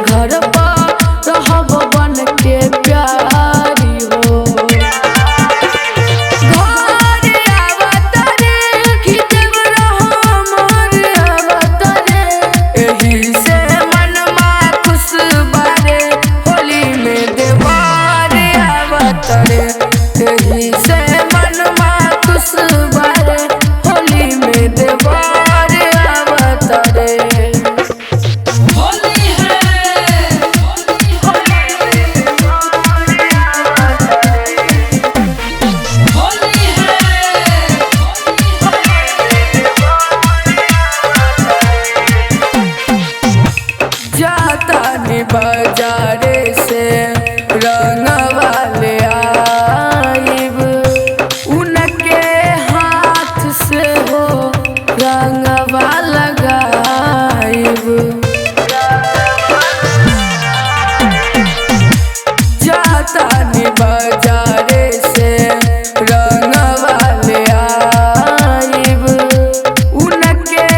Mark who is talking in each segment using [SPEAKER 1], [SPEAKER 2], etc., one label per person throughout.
[SPEAKER 1] घर पर रहब बन के प्यारी हो। घर आवत रे कि देवरा हमर आवत रे, एही से मनमा खुश बारे होली में देवर आवत रे, एही से मनमा खुश बारे होली में देवर आवत रे। जाता नी बाजारे से रंगवा ले आइब, उनके हाथ से हो रंगवा लगाइब। जाता नी बाजारे से रंगवा ले आइब, उनके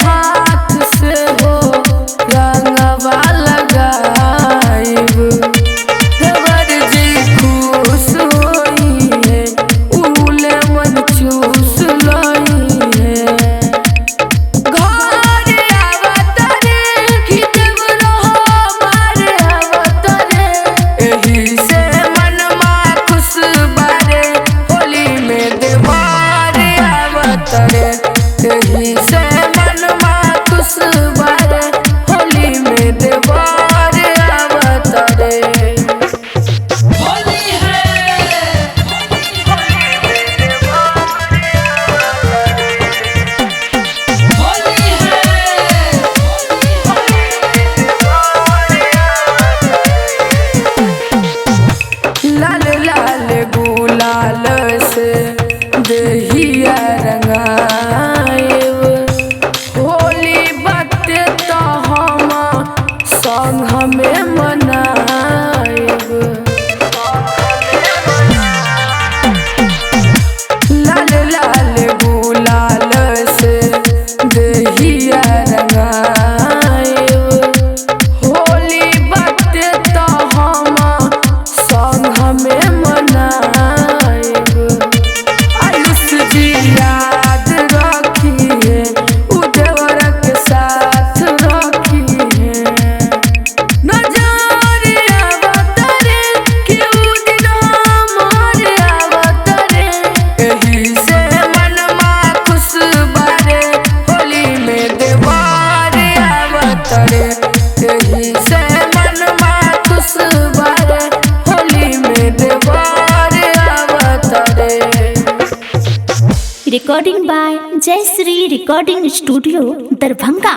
[SPEAKER 1] हाथ से हो रंगवा लगाइब। देवर जी खुश होई है, उले मन चूस लई है। घर आवत रे कि देवरा हमर आवत रे, एही से मनमा खुश बारे होली में देवर आवत रे, एही से मनमा खुश बारे होली में देवर आवत रे। लाल लाल गुलाल से देहिया रंगाइब, होली बाटे तो हम संग में मनाइब। लाल लाल गुलाल से देहिया रंगाइब, होली बाटे तो हम संग में मनाइब। आयुष जी याद रखिए, उ देवर के साथ रखिए। नजर आवत रे कि उ दिन हमर आवत रे, एही से मनमा खुश बारे होली में देवर आवत रे, एही से मनमा खुश बारे होली में देवर आवत रे।
[SPEAKER 2] रिकॉर्डिंग बाय जय श्री रिकॉर्डिंग स्टूडियो दरभंगा।